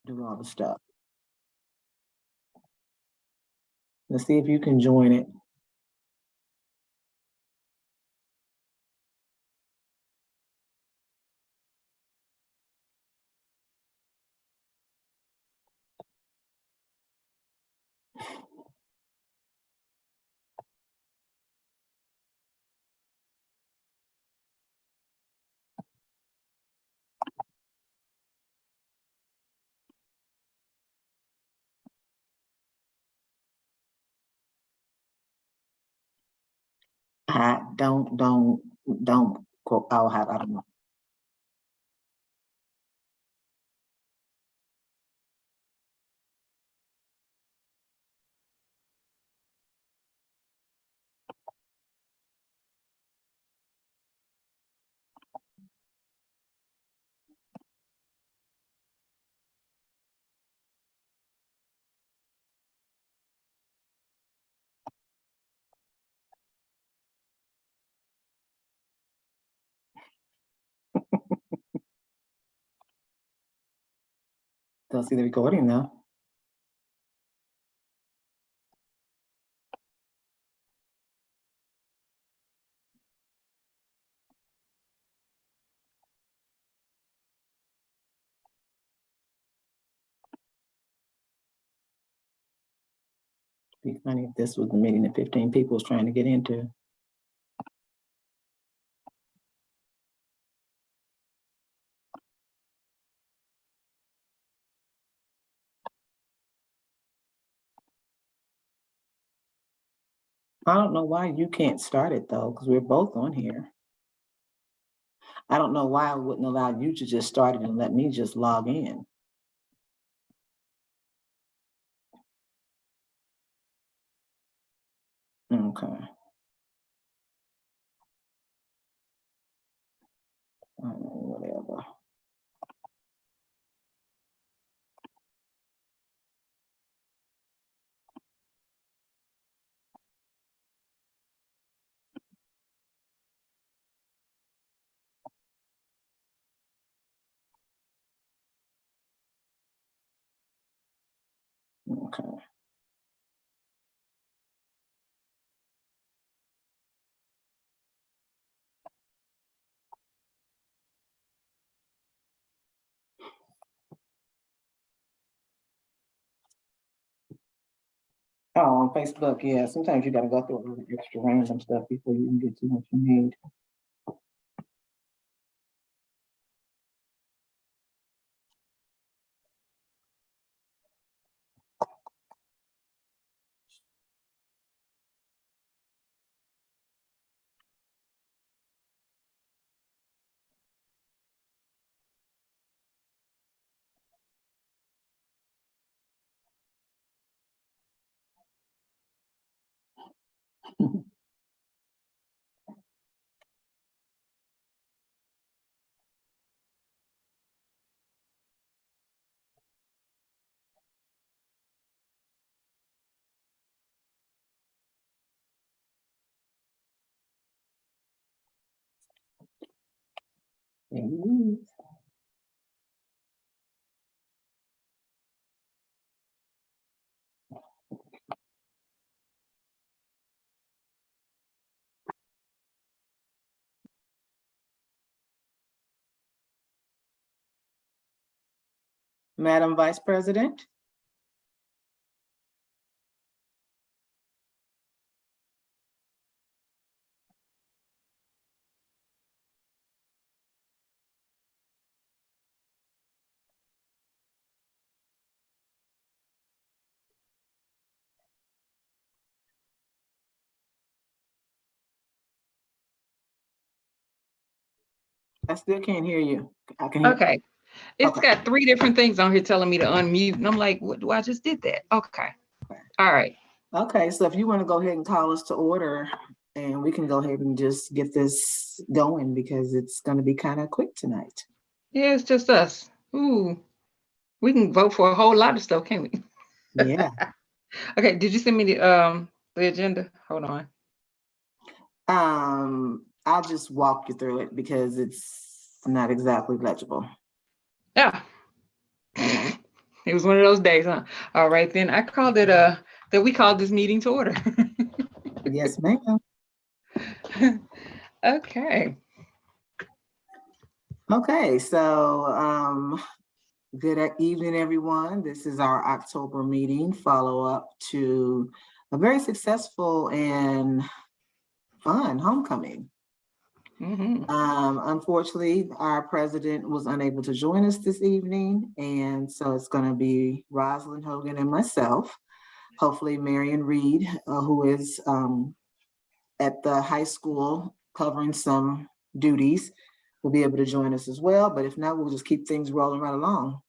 do all the stuff. Let's see if you can join it. Don't quote. I don't know. Don't see the recording though. Be funny if this was the meeting that 15 people was trying to get into. I don't know why you can't start it though, because we're both on here. I don't know why I wouldn't allow you to just start it and let me just log in. Okay. Whatever. Okay. Oh, on Facebook, yeah. Sometimes you gotta go through a little extra random stuff before you can get to what you need. Madam Vice President. I still can't hear you. I can hear. Okay. It's got 3 different things on here telling me to unmute. And I'm like, what do I just did that? Okay. All right. Okay, so if you want to go ahead and call us to order, and we can go ahead and just get this going because it's going to be kind of quick tonight. Yeah, it's just us. Ooh. We can vote for a whole lot of stuff, can't we? Yeah. Okay, did you send me the agenda? Hold on. I'll just walk you through it because it's not exactly legible. Yeah. It was one of those days, huh? All right, then I called it that we called this meeting to order. Yes, ma'am. Okay. Okay, so good evening, everyone. This is our October meeting follow-up to a very successful and fun homecoming. Mm-hmm. Unfortunately, our president was unable to join us this evening, and so it's going to be Rosalind Hogan and myself. Hopefully, Marion Reed, who is at the high school covering some duties, will be able to join us as well. But if not, we'll just keep things rolling right along.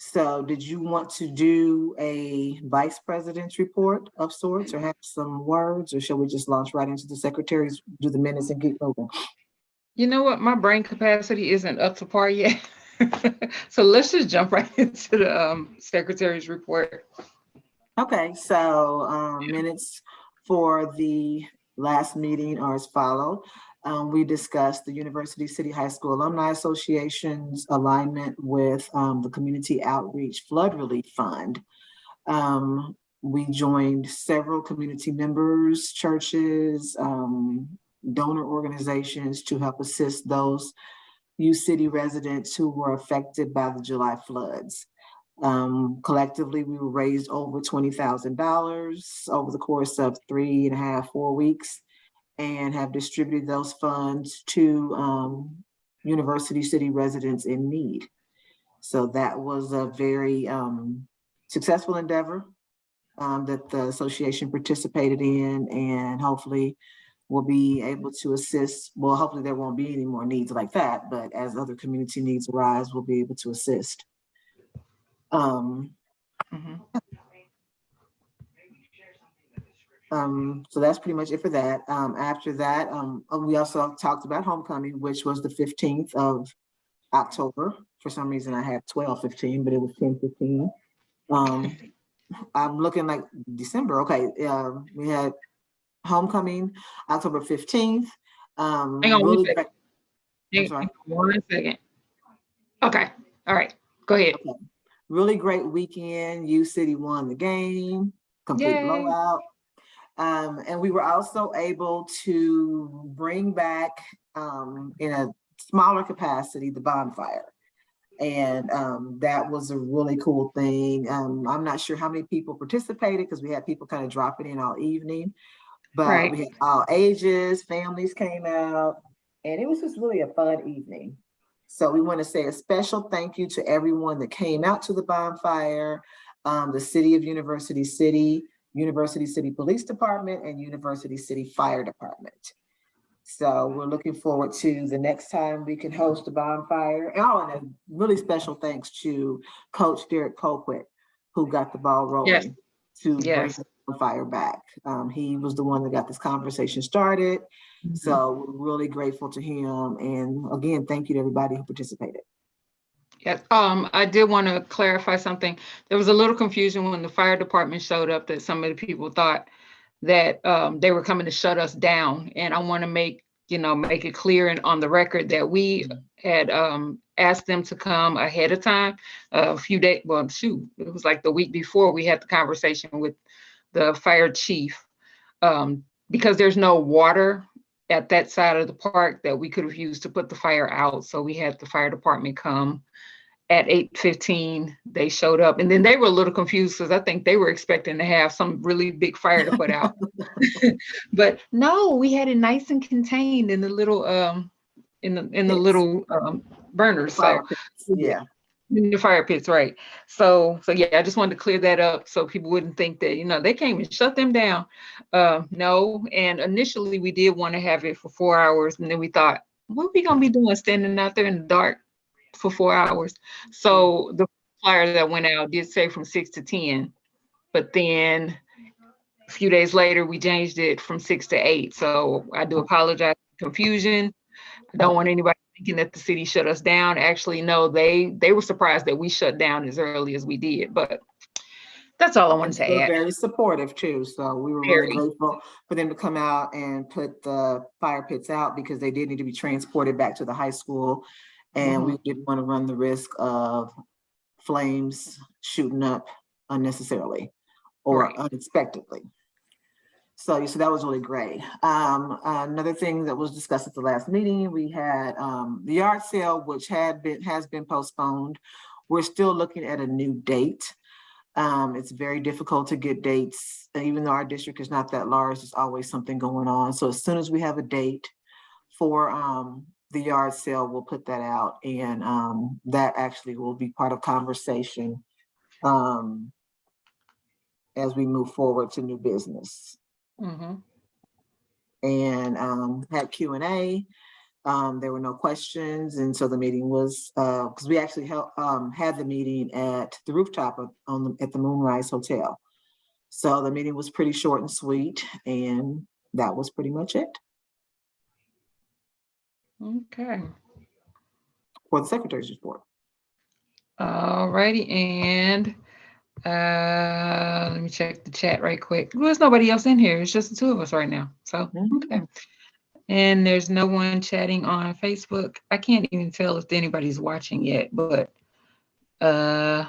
So did you want to do a vice president's report of sorts or have some words, or shall we just launch right into the secretaries, do the minutes and keep moving? You know what? My brain capacity isn't up to par yet. So let's just jump right into the secretary's report. Okay, so minutes for the last meeting are as follow. We discussed the University City High School Alumni Association's alignment with the Community Outreach Flood Relief Fund. We joined several community members, churches, donor organizations to help assist those U City residents who were affected by the July floods. Collectively, we raised over $20,000 over the course of 3.5, 4 weeks, and have distributed those funds to University City residents in need. So that was a very successful endeavor that the association participated in, and hopefully we'll be able to assist. Well, hopefully there won't be any more needs like that, but as other community needs arise, we'll be able to assist. Mhm. So that's pretty much it for that. After that, we also talked about homecoming, which was the 15th of October. For some reason, I had 12/15, but it was 10/15. I'm looking like December. Okay, we had homecoming, October 15th. Hang on one Really second. great. I'm sorry. Hang on 1 second. Okay. All right. Go ahead. Okay. Really great weekend. U City won the game, complete Yay. blowout. And we were also able to bring back in a smaller capacity the bonfire. And that was a really cool thing. I'm not sure how many people participated because we had people kind of dropping in all evening, but we Right. had all ages, families came out, and it was just really a fun evening. So we want to say a special thank you to everyone that came out to the bonfire, the City of University City, University City Police Department, and University City Fire Department. So we're looking forward to the next time we can host a bonfire. Oh, and a really special thanks to Coach Derek Colquitt, who got the ball Yes. rolling to bring Yes. the bonfire back. He was the one that got this conversation started. Mhm. So we're really grateful to him. And again, thank you to everybody who participated. Yes. I did want to clarify something. There was a little confusion when the fire department showed up that some of the people thought that they were coming to shut us down. And I want to make it clear and on the record that we had asked them to come ahead of time, a few days. Well, shoot, it was like the week before we had the conversation with the fire chief, because there's no water at that side of the park that we could have used to put the fire out. So we had the fire department come at 8:15. They showed up, and then they were a little confused because I think they were expecting to have some really big fire to put out. But no, we had it nice and contained in the little in the Pits, little burners. fire So pits, yeah, yeah. in the fire pits, right? So yeah, I just wanted to clear that up so people wouldn't think that they came and shut them down. No, and initially we did want to have it for 4 hours, and then we thought, what are we gonna be doing standing out there in the dark for 4 hours? So the flyer that went out did say from 6 to 10, but then a few days later we changed it from 6 to 8. So I do apologize for confusion. I don't want anybody thinking that the city shut us down. Actually, no, they were surprised that we shut down as early as we did. But that's all I wanted And to they were add. very supportive too. So we were really Very. grateful for them to come out and put the fire pits out because they did need to be transported back to the high school. And we Mhm. didn't want to run the risk of flames shooting up unnecessarily or Right. unexpectedly. So that was really great. Another thing that was discussed at the last meeting, we had the yard sale, which has been postponed. We're still looking at a new date. It's very difficult to get dates, even though our district is not that large. There's always something going on. So as soon as we have a date for the yard sale, we'll put that out, and that actually will be part of conversation as we move forward to new business. Mm-hmm. And had Q&A. There were no questions, and so the meeting was because we actually had the meeting at the rooftop at the Moonrise Hotel. So the meeting was pretty short and sweet, and that was pretty much it Okay. for the secretary's report. All righty. And let me check the chat right quick. Well, there's nobody else in here. It's just the two of us right now. So, okay. And there's no one chatting on Facebook. I can't even tell if anybody's watching yet, but and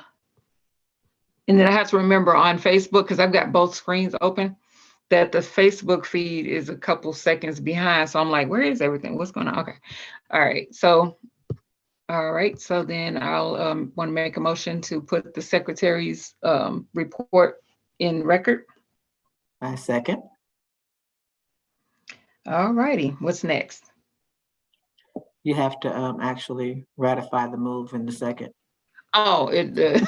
then I have to remember on Facebook, because I've got both screens open, that the Facebook feed is a couple seconds behind. So I'm like, where is everything? What's going on? Okay. All right. So then I'll want to make a motion to put the secretary's report in record. I second. All righty. What's next? You have to actually ratify the move in the second. Oh, the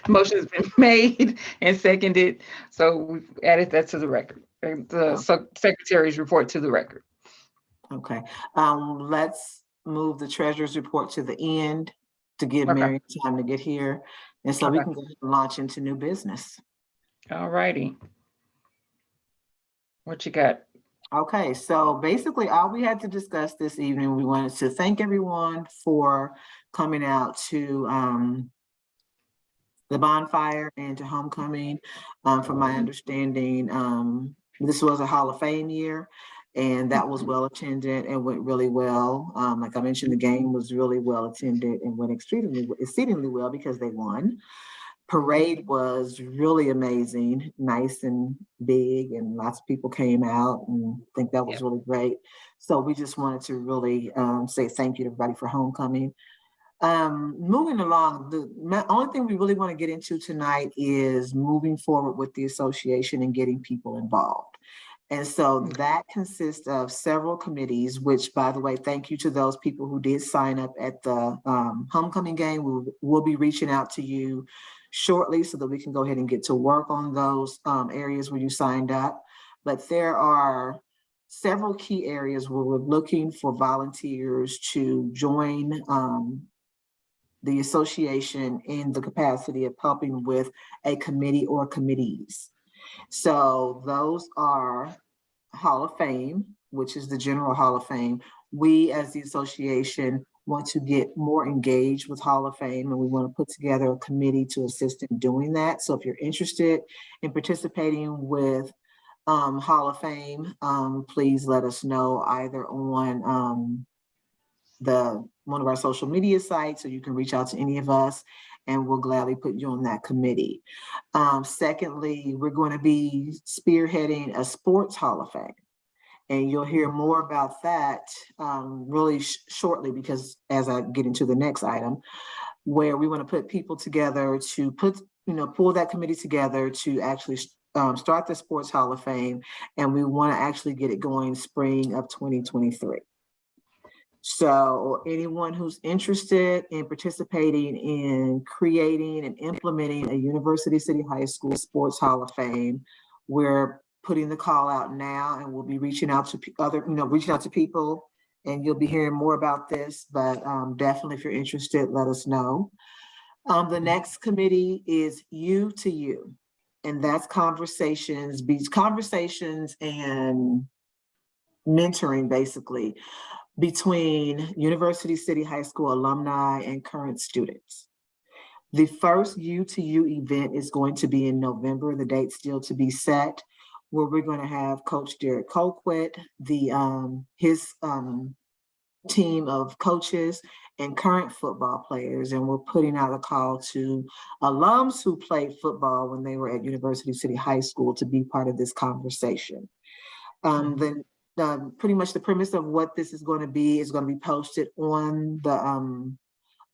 motion has been made and seconded. So we've added that to the record. The secretary's report to the record. Okay. Let's move the treasurer's report to the end to give Okay. Mary time to get here. And so we can go ahead and launch into new business. All righty. What you got? Okay, so basically all we had to discuss this evening, we wanted to thank everyone for coming out to the bonfire and to homecoming. From my understanding, this was a Hall of Fame year, and that was well attended and went really well. Like I mentioned, the game was really well attended and went exceedingly well because they won. Parade was really amazing, nice and big, and lots of people came out, and I think that was really great. So we just wanted to really say thank you to everybody for homecoming. Moving along, the only thing we really want to get into tonight is moving forward with the association and getting people involved. And so that consists of several committees, which, by the way, thank you to those people who did sign up at the homecoming game. We'll be reaching out to you shortly so that we can go ahead and get to work on those areas where you signed up. But there are several key areas where we're looking for volunteers to join the association in the capacity of helping with a committee or committees. So those are Hall of Fame, which is the General Hall of Fame. We as the association want to get more engaged with Hall of Fame, and we want to put together a committee to assist in doing that. So if you're interested in participating with Hall of Fame, please let us know either on one of our social media sites, or you can reach out to any of us and we'll gladly put you on that committee. Secondly, we're going to be spearheading a sports Hall of Fame. And you'll hear more about that really shortly, because as I get into the next item, where we want to put people together to pull that committee together to actually start the Sports Hall of Fame. And we want to actually get it going spring of 2023. So anyone who's interested in participating in creating and implementing a University City High School Sports Hall of Fame, we're putting the call out now, and we'll be reaching out to people, and you'll be hearing more about this, but definitely if you're interested, let us know. The next committee is You to You, and that's conversations and mentoring basically between University City High School alumni and current students. The first You to You event is going to be in November. The date's still to be set, where we're going to have Coach Derek Colquitt, his team of coaches and current football players, and we're putting out a call to alums who played football when they were at University City High School to be part of this conversation. Then pretty much the premise of what this is going to be posted on the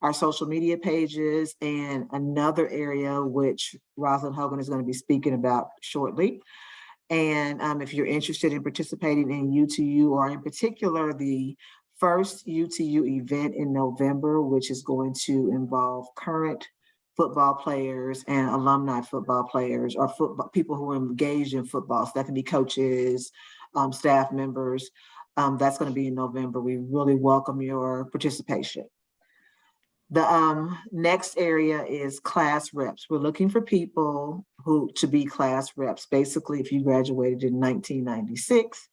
our social media pages, and another area which Rosalind Hogan is going to be speaking about shortly. And if you're interested in participating in U2U, or in particular the first U2U event in November, which is going to involve current football players and alumni football players, or football people who are engaged in football. So that can be coaches, staff members. That's going to be in November. We really welcome your participation. The next area is class reps. We're looking for people to be class reps. Basically, if you graduated in 1996,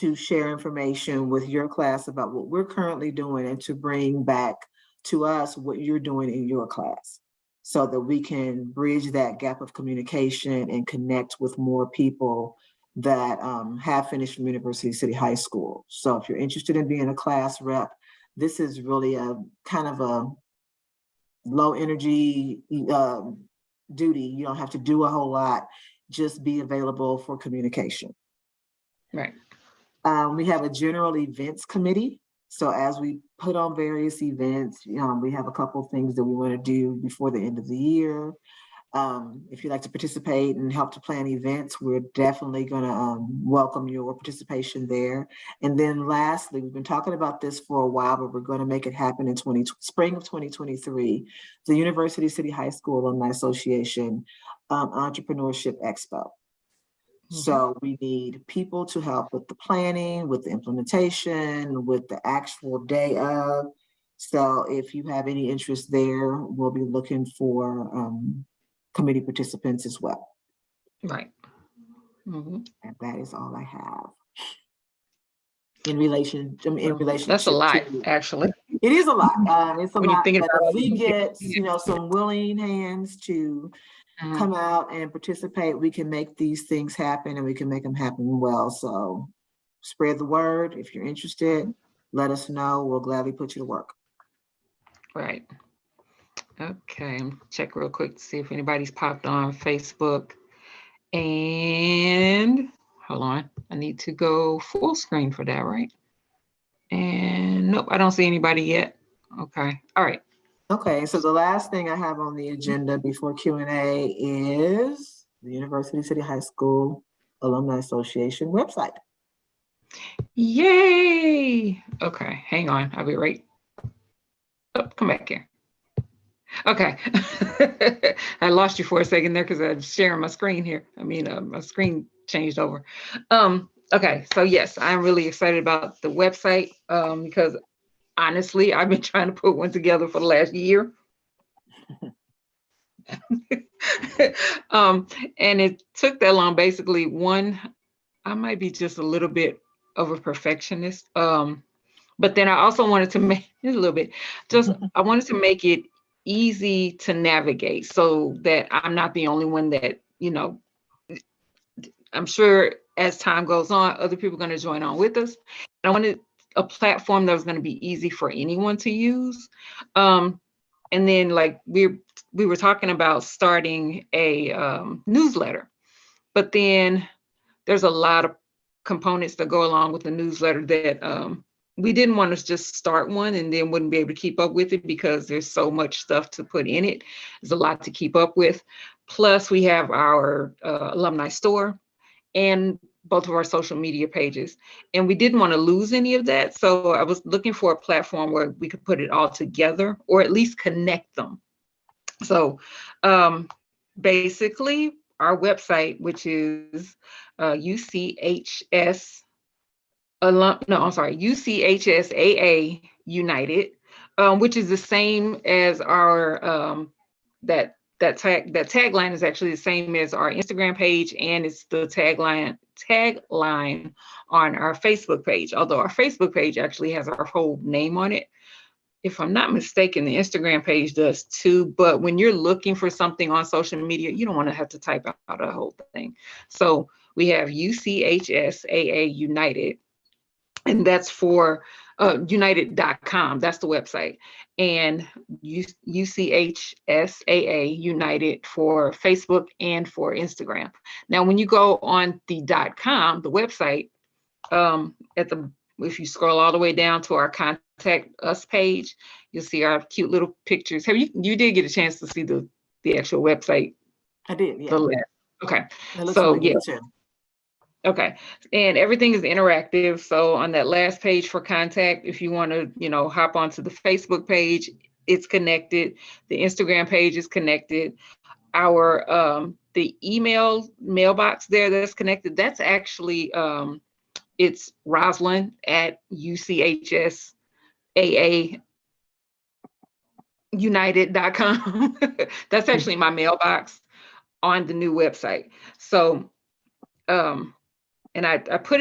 to share information with your class about what we're currently doing, and to bring back to us what you're doing in your class, so that we can bridge that gap of communication and connect with more people that have finished from University City High School. So if you're interested in being a class rep, this is really a kind of a low energy duty. You don't have to do a whole lot, just be available for communication. Right. We have a general events committee. So as we put on various events, we have a couple of things that we want to do before the end of the year. If you'd like to participate and help to plan events, we're definitely going to welcome your participation there. And then lastly, we've been talking about this for a while, but we're going to make it happen in spring of 2023, the University City High School Alumni Association Entrepreneurship Expo. So we need people to help with the planning, with the implementation, with the actual day of. So if you have any interest there, we'll be looking for committee participants as well. Right. And that is all I have in relation. That's a lot, actually. It is a lot. It's a when lot. But about if we get some willing hands to come out and participate, we can make these things happen, and we can make them happen well. So spread the word. If you're interested, let us know. We'll gladly put you to work. Right. Okay, check real quick to see if anybody's popped on Facebook. And hold on, I need to go full screen for that, right? And nope, I don't see anybody yet. Okay, all right. Okay, so the last thing I have on the agenda before Q&A is the University City High School Alumni Association website. Yay! Okay, hang on, I'll be right. Oh, come back here. Okay, I lost you for a second there because I'm sharing my screen here. I mean, my screen changed over. Okay, so yes, I'm really excited about the website because honestly, I've been trying to put one together for the last year. And it took that long. Basically, I might be just a little bit of a perfectionist. But then I also wanted to make it a little bit, I wanted to make it easy to navigate so that I'm not the only one that, I'm sure as time goes on, other people are going to join on with us. And I wanted a platform that was going to be easy for anyone to use. And then like we were talking about starting a newsletter, but then there's a lot of components that go along with the newsletter that we didn't want to just start one and then wouldn't be able to keep up with it because there's so much stuff to put in it. There's a lot to keep up with. Plus we have our alumni store and both of our social media pages. And we didn't want to lose any of that. So I was looking for a platform where we could put it all together or at least connect them. So basically our website, which is UCHSAA United, which is the same as our that tagline is actually the same as our Instagram page, and it's the tagline on our Facebook page. Although our Facebook page actually has our whole name on it. If I'm not mistaken, the Instagram page does too. But when you're looking for something on social media, you don't want to have to type out a whole thing. So we have UCHSAA United. And that's for United.com. That's the website. And UCHSAA United for Facebook and for Instagram. Now, when you go on the .com, the website, if you scroll all the way down to our contact us page, you'll see our cute little pictures. You did get a chance to see the actual website? I did, yeah. Okay. It looks So really good too. Okay. And everything is interactive. So on that last page for contact, if you want to, hop onto the Facebook page, it's connected. The Instagram page is connected. The mailbox there that's connected, that's actually, it's Rosalind at UCHSAA United.com. That's actually my mailbox on the new website. So, and I put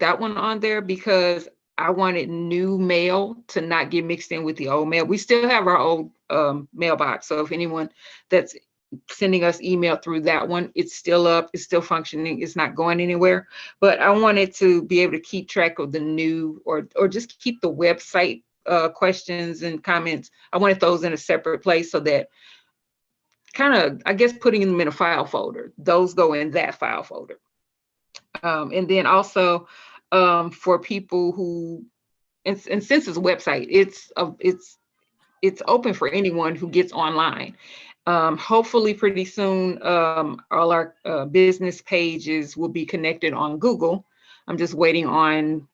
that one on there because I wanted new mail to not get mixed in with the old mail. We still have our old mailbox. So if anyone that's sending us email through that one, it's still up, it's still functioning, it's not going anywhere. But I wanted to be able to keep track of the new or just keep the website questions and comments. I wanted those in a separate place so that kind of, I guess, putting them in a file folder. Those go in that file folder. And then also for people who, and since it's a website, it's open for anyone who gets online. Hopefully pretty soon, all our business pages will be connected on Google. I'm just waiting on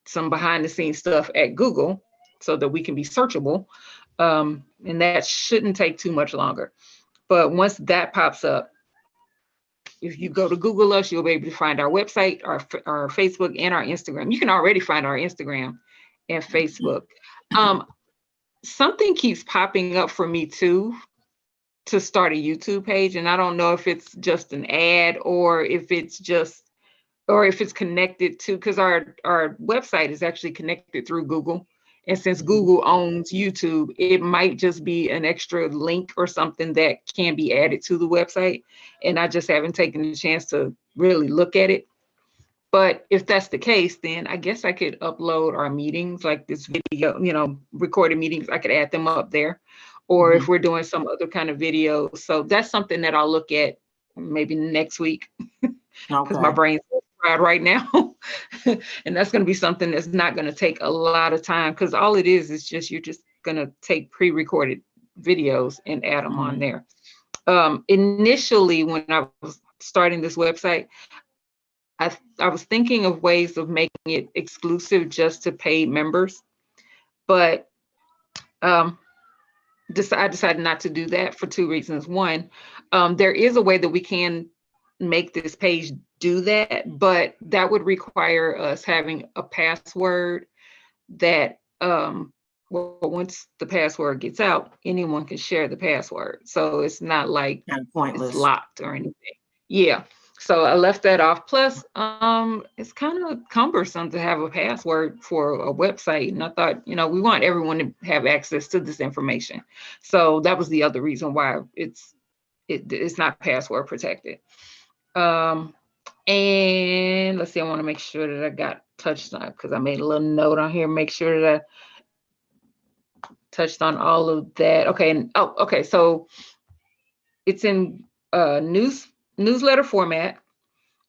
some behind the scenes stuff at Google so that we can be searchable. And that shouldn't take too much longer. But once that pops up, if you go to Google us, you'll be able to find our website, our Facebook, and our Instagram. You can already find our Instagram and Facebook. Something keeps popping up for me too, to start a YouTube page. And I don't know if it's just an ad or if it's connected to, because our website is actually connected through Google. And since Google owns YouTube, it might just be an extra link or something that can be added to the website. And I just haven't taken the chance to really look at it. But if that's the case, then I guess I could upload our meetings, like this video, recorded meetings, I could add them up there. Or if we're doing some other kind of video. So that's something that I'll look at maybe next week, because my brain's fried right now. And that's going to be something that's not going to take a lot of time, because all it is just, you're just going to take pre-recorded videos and add them on there. Initially, when I was starting this website, I was thinking of ways of making it exclusive just to paid members, but I decided not to do that for two reasons. One, there is a way that we can make this page do that, but that would require us having a password that, once the password gets out, anyone can share the password. So it's not like it's locked or anything. Yeah. So I left that off. Plus, it's kind of cumbersome to have a password for a website. And I thought, we want everyone to have access to this information. So that was the other reason why it's not password protected. And let's see, I want to make sure that I got touched on, because I made a little note on here, make sure that I touched on all of that. Okay. Okay. So it's in newsletter format.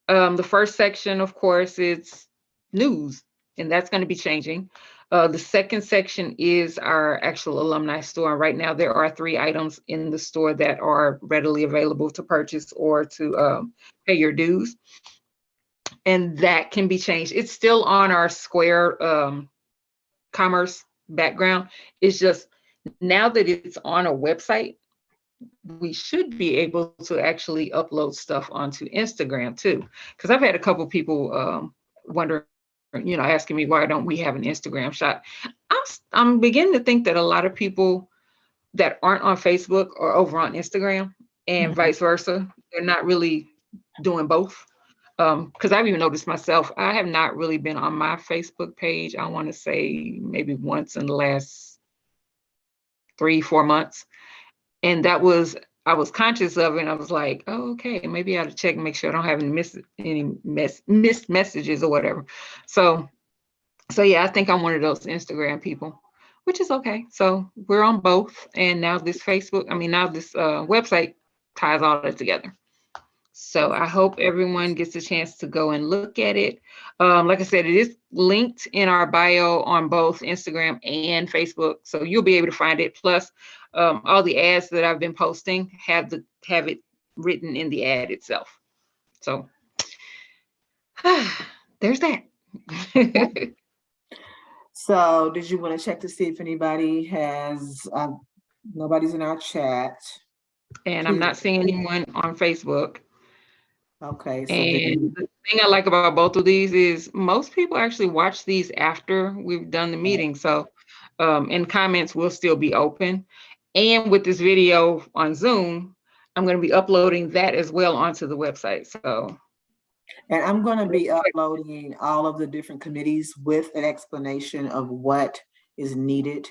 The first section, of course, it's news, and that's going to be changing. The second section is our actual alumni store. And right now, there are 3 items in the store that are readily available to purchase or to pay your dues. And that can be changed. It's still on our Square commerce background. It's just now that it's on a website, we should be able to actually upload stuff onto Instagram too. Because I've had a couple people wondering, asking me, why don't we have an Instagram shop? I'm beginning to think that a lot of people that aren't on Facebook are over on Instagram, and vice versa. They're not really doing both. Because I've even noticed myself, I have not really been on my Facebook page. I want to say maybe once in the last 3-4 months. And I was conscious of it, and I was like, oh, okay, maybe I ought to check and make sure I don't have any missed messages or whatever. So So yeah, I think I'm one of those Instagram people, which is okay. So we're on both. And now this now this website ties all that together. So I hope everyone gets a chance to go and look at it. Like I said, it is linked in our bio on both Instagram and Facebook. So you'll be able to find it. Plus, all the ads that I've been posting have it written in the ad itself. So there's that. So did you want to check to see if anybody nobody's in our chat. And I'm not seeing anyone on Facebook. Okay. So And the thing I like about both of these is most people actually watch these after we've done the meeting. So, and comments will still be open. And with this video on Zoom, I'm going to be uploading that as well onto the website. So, and I'm going to be uploading all of the different committees with an explanation of what is needed.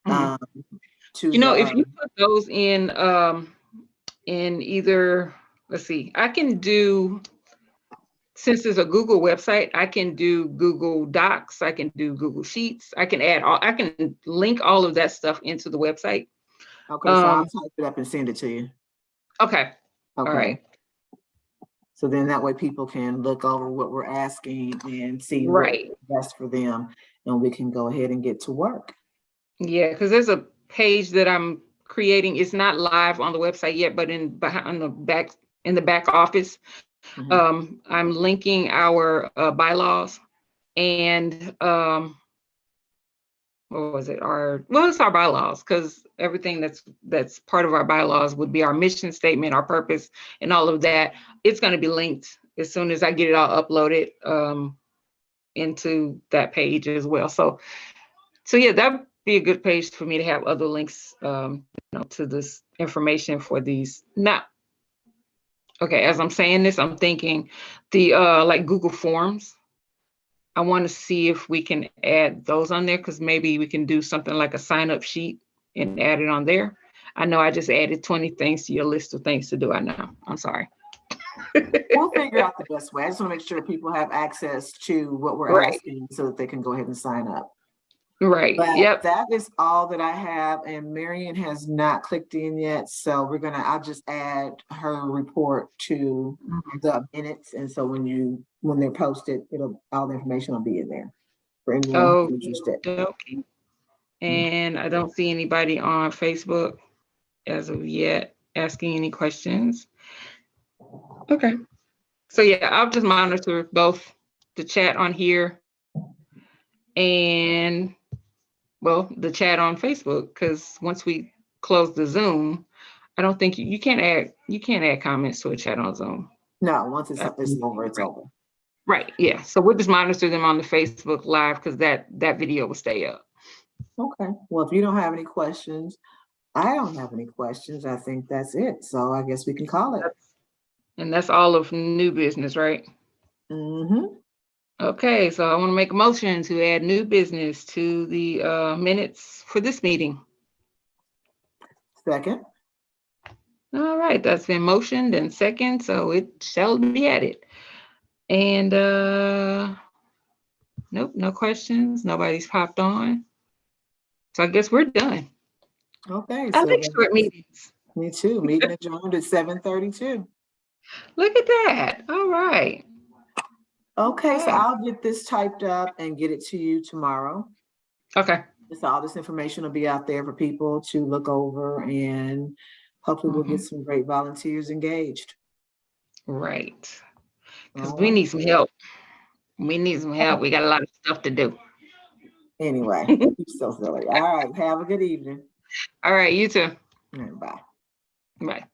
if you put those in either, let's see, I can do, since it's a Google website, I can do Google Docs, I can do Google Sheets, I can link all of that stuff into the website. Okay, so I'll type it up and send it to you. Okay. All right. So then that way people can look over what we're asking and see right. what's best for them, and we can go ahead and get to work. Yeah, because there's a page that I'm creating. It's not live on the website yet, but in the back office, I'm linking our bylaws and what was it? It's our bylaws, because everything that's part of our bylaws would be our mission statement, our purpose, and all of that. It's going to be linked as soon as I get it all uploaded into that page as well. So yeah, that'd be a good page for me to have other links to this information for these. Now, okay, as I'm saying this, I'm thinking the like Google Forms. I want to see if we can add those on there, because maybe we can do something like a sign up sheet and add it on there. I know I just added 20 things to your list of things to do. I know. I'm sorry. We'll figure out the best way. I just want to make sure people have access to what we're asking so that they can go ahead and sign up. Right. But that is all that I have, and Marion has not clicked in yet, so I'll just add her report to the minutes, and so when they're posted, all the information will be in there for anyone who's interested. Okay. And I don't see anybody on Facebook as of yet asking any questions. Okay. So yeah, I'll just monitor both the chat on here and the chat on Facebook, because once we close the Zoom, I don't think you can't add comments to a chat on Zoom. No, once it's over, it's over. Right. Yeah. So we'll just monitor them on the Facebook Live, because that video will stay up. Okay. Well, if you don't have any questions, I don't have any questions. I think that's it. So I guess we can call it. And that's all of new business, right? Okay, so I want to make a motion to add new business to the minutes for this meeting. Second. All right, that's been motioned and second, so it shall be added. And nope, no questions. Nobody's popped on. So I guess we're done. Okay. I like short meetings. Me too. Meeting adjourned at 7:32. Look at that. All right. Okay, so I'll get this typed up and get it to you tomorrow. Okay. So all this information will be out there for people to look over, and hopefully we'll get some great volunteers engaged. Right. Because we need some help. We need some help. We got a lot of stuff to do. Anyway, you're so silly. All right. Have a good evening. All right. You too. Bye. Bye.